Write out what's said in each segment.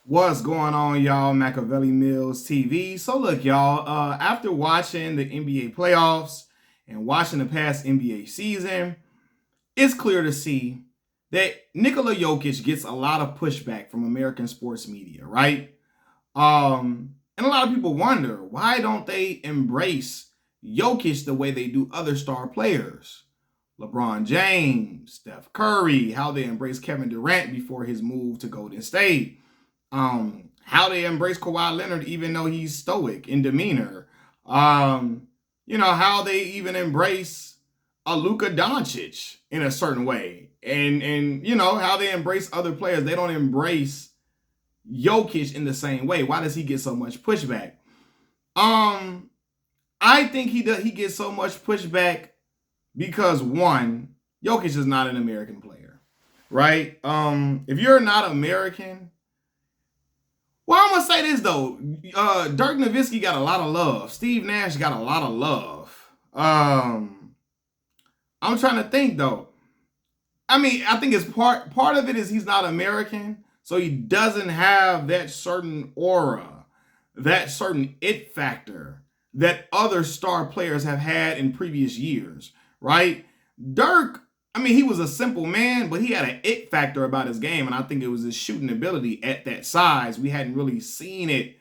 What's going on, y'all? Machiavelli Mills TV. So look, y'all, after watching the NBA playoffs and watching the past NBA season, it's clear to see that Nikola Jokic gets a lot of pushback from American sports media, right? And a lot of people wonder, why don't they embrace Jokic the way they do other star players? LeBron James, Steph Curry, how they embrace Kevin Durant before his move to Golden State, how they embrace Kawhi Leonard even though he's stoic in demeanor, how they even embrace a Luka Doncic in a certain way, and how they embrace other players. They don't embrace Jokic in the same way. Why does he get so much pushback? Um, I think he gets so much pushback because one, Jokic is not an American player, right? If you're not American, well, I'm gonna say this though. Dirk Nowitzki got a lot of love. Steve Nash got a lot of love. I'm trying to think though. I mean, I think it's part of it is he's not American, so he doesn't have that certain aura, that certain it factor that other star players have had in previous years, right? Dirk, I mean, he was a simple man, but he had an it factor about his game, and I think it was his shooting ability at that size. We hadn't really seen it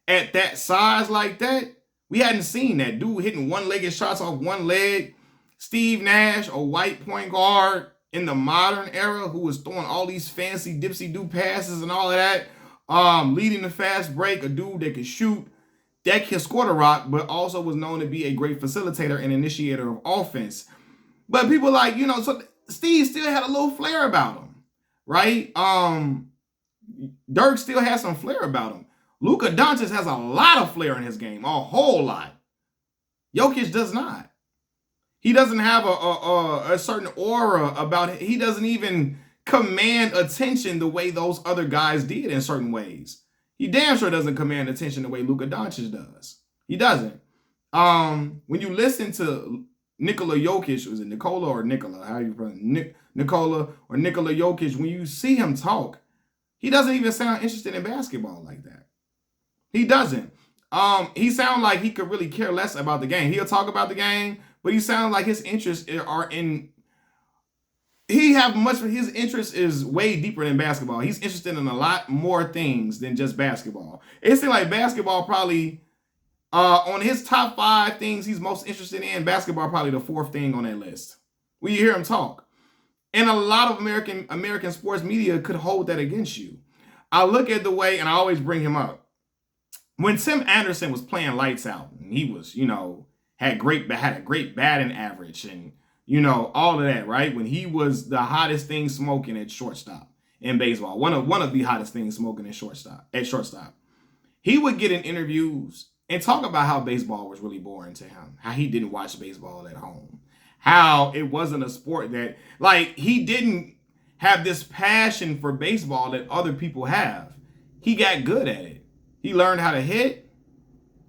at that size like that. We hadn't seen that dude hitting one-legged shots off one leg. Steve Nash, a white point guard in the modern era who was throwing all these fancy dipsy-do passes and all of that, leading the fast break, a dude that could shoot, that can score the rock, but also was known to be a great facilitator and initiator of offense. But people so Steve still had a little flair about him, right? Dirk still has some flair about him. Luka Doncic has a lot of flair in his game, a whole lot. Jokic does not. He doesn't have a certain aura about it. He doesn't even command attention the way those other guys did in certain ways. He damn sure doesn't command attention the way Luka Doncic does. He doesn't. When you listen to Nikola Jokic, was it Nikola or Nikola? How you pronounce Nikola or Nikola Jokic? When you see him talk, he doesn't even sound interested in basketball like that. He doesn't. He sounds like he could really care less about the game. He'll talk about the game, but he sounds like his interests are in. His interest is way deeper than basketball. He's interested in a lot more things than just basketball. It seems like basketball probably on his top 5 things he's most interested in, basketball probably the 4th thing on that list. When you hear him talk. And a lot of American sports media could hold that against you. I look at the way, and I always bring him up. When Tim Anderson was playing lights out, and he was, had a great batting average and, all of that, right? When he was the hottest thing smoking at shortstop in baseball, one of the hottest things smoking at shortstop. He would get in interviews and talk about how baseball was really boring to him, how he didn't watch baseball at home, how it wasn't a sport that, he didn't have this passion for baseball that other people have. He got good at it. He learned how to hit,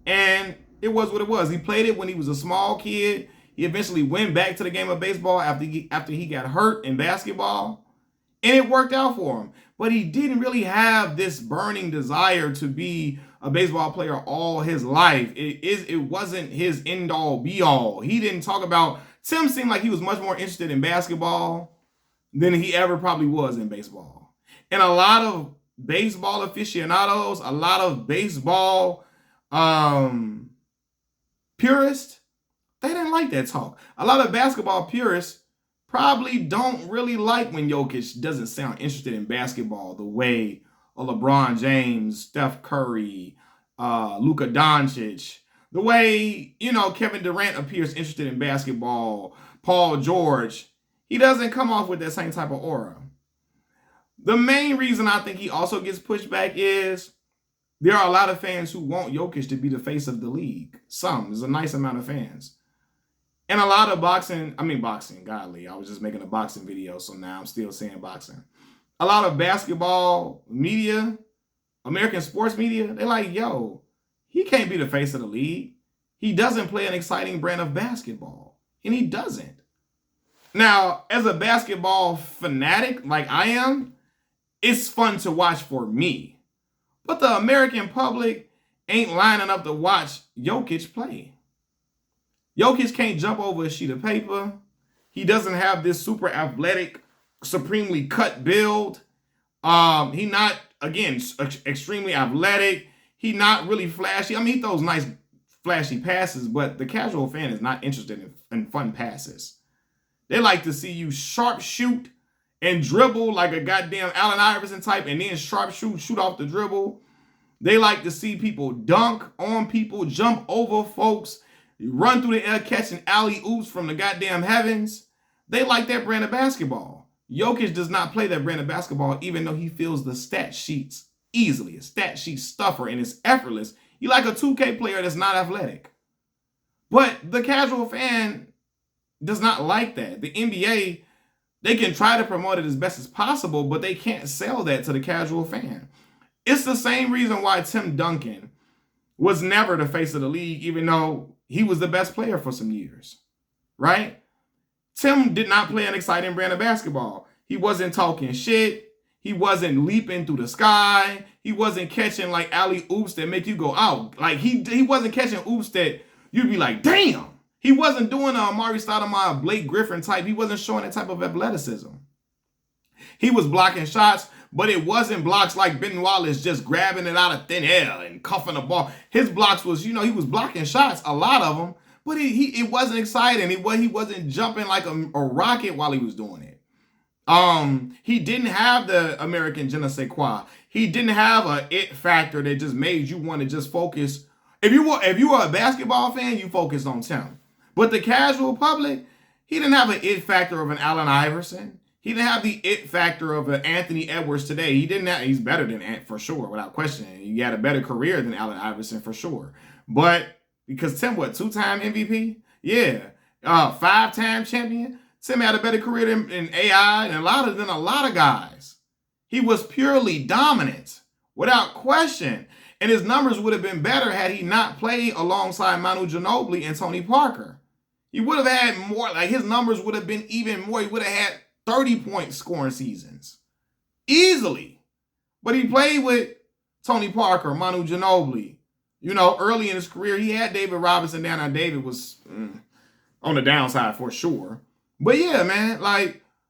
and it was what it was. He played it when he was a small kid. He eventually went back to the game of baseball after he got hurt in basketball, and it worked out for him. But he didn't really have this burning desire to be a baseball player all his life. It wasn't his end all be all. He didn't talk about. Tim seemed like he was much more interested in basketball than he ever probably was in baseball. And a lot of baseball aficionados, a lot of baseball purists, they didn't like that talk. A lot of basketball purists probably don't really like when Jokic doesn't sound interested in basketball the way a LeBron James, Steph Curry, Luka Doncic, the way, Kevin Durant appears interested in basketball, Paul George. He doesn't come off with that same type of aura. The main reason I think he also gets pushed back is there are a lot of fans who want Jokic to be the face of the league. There's a nice amount of fans. And a lot of boxing, godly, I was just making a boxing video, so now I'm still saying boxing. A lot of basketball media, American sports media, they're like, yo, he can't be the face of the league. He doesn't play an exciting brand of basketball. And he doesn't. Now, as a basketball fanatic like I am, it's fun to watch for me. But the American public ain't lining up to watch Jokic play. Jokic can't jump over a sheet of paper. He doesn't have this super athletic, supremely cut build. He not, again, extremely athletic. He not really flashy. I mean, he throws nice, flashy passes, but the casual fan is not interested in fun passes. They like to see you sharp shoot and dribble like a goddamn Allen Iverson type, and then sharp shoot off the dribble. They like to see people dunk on people, jump over folks, run through the air catching alley-oops from the goddamn heavens. They like that brand of basketball. Jokic does not play that brand of basketball, even though he fills the stat sheets easily. A stat sheet stuffer, and it's effortless. He like a 2K player that's not athletic. But the casual fan does not like that. The NBA, they can try to promote it as best as possible, but they can't sell that to the casual fan. It's the same reason why Tim Duncan was never the face of the league, even though he was the best player for some years, right? Tim did not play an exciting brand of basketball. He wasn't talking shit. He wasn't leaping through the sky. He wasn't catching like alley-oops that make you go out. Like he wasn't catching oops that you'd be like, damn. He wasn't doing a Amari Stoudemire, Blake Griffin type. He wasn't showing that type of athleticism. He was blocking shots, but it wasn't blocks like Ben Wallace just grabbing it out of thin air and cuffing the ball. His blocks was, he was blocking shots, a lot of them, but it wasn't exciting. He wasn't jumping like a rocket while he was doing it. He didn't have the American je ne sais quoi. He didn't have a it factor that just made you want to just focus. If you were a basketball fan, you focused on Tim. But the casual public, he didn't have an it factor of an Allen Iverson. He didn't have the it factor of an Anthony Edwards today. He's better than Ant for sure, without question. He had a better career than Allen Iverson for sure. But because Tim, two-time MVP? Yeah. 5-time champion? Tim had a better career than AI and a lot of guys. He was purely dominant, without question. And his numbers would have been better had he not played alongside Manu Ginobili and Tony Parker. He would have had more, like his numbers would have been even more. He would have had 30-point scoring seasons. Easily. But he played with Tony Parker, Manu Ginobili. Early in his career, he had David Robinson down. Now, David was on the downside for sure. But yeah, man,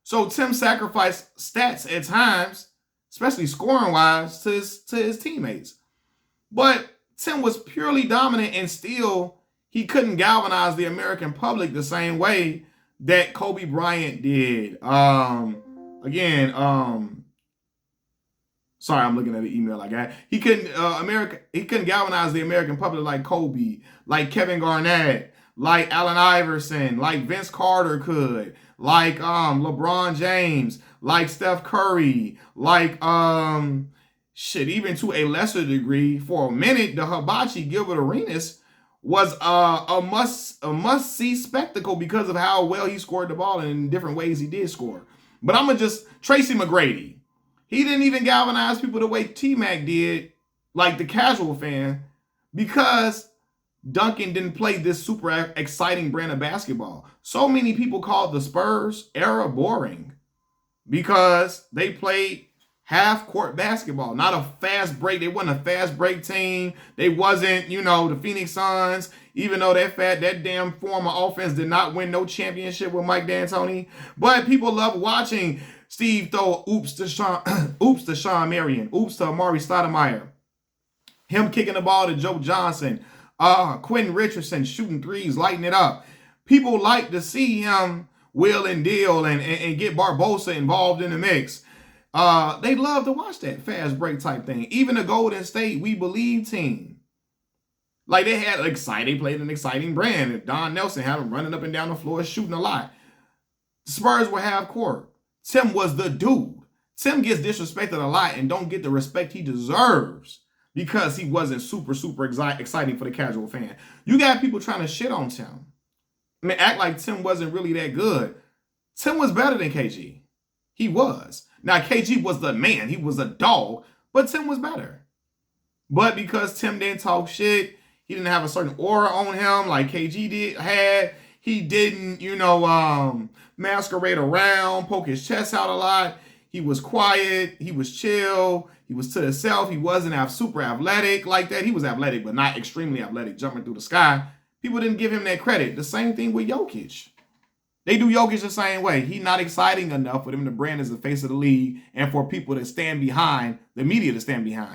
so Tim sacrificed stats at times, especially scoring-wise, to his teammates. But Tim was purely dominant, and still he couldn't galvanize the American public the same way that Kobe Bryant did. Sorry, I'm looking at the email I got. He couldn't galvanize the American public like Kobe, like Kevin Garnett, like Allen Iverson, like Vince Carter could, like LeBron James, like Steph Curry, like even to a lesser degree, for a minute, the Hibachi Gilbert Arenas was a must-see spectacle because of how well he scored the ball and in different ways he did score. But I'm going to Tracy McGrady. He didn't even galvanize people the way T-Mac did, like the casual fan, because Duncan didn't play this super exciting brand of basketball. So many people called the Spurs era boring because they played half-court basketball, not a fast break. They wasn't a fast break team. They wasn't, the Phoenix Suns, even though that damn form of offense did not win no championship with Mike D'Antoni. But people love watching Steve throw oops to Sean Marion, oops to Amari Stoudemire, him kicking the ball to Joe Johnson, Quentin Richardson shooting threes, lighting it up. People like to see him wheel and deal and get Barbosa involved in the mix. They love to watch that fast break type thing. Even the Golden State We Believe team. Like they played an exciting brand. And Don Nelson had them running up and down the floor, shooting a lot. The Spurs were half court. Tim was the dude. Tim gets disrespected a lot and don't get the respect he deserves because he wasn't super, super exciting for the casual fan. You got people trying to shit on Tim. Act like Tim wasn't really that good. Tim was better than KG. He was. Now, KG was the man. He was a dog. But Tim was better. But because Tim didn't talk shit, he didn't have a certain aura on him like KG had. He didn't, masquerade around, poke his chest out a lot. He was quiet. He was chill. He was to himself. He wasn't super athletic like that. He was athletic, but not extremely athletic, jumping through the sky. People didn't give him that credit. The same thing with Jokic. They do Jokic the same way. He's not exciting enough for them to brand as the face of the league and for people to stand behind, the media to stand behind.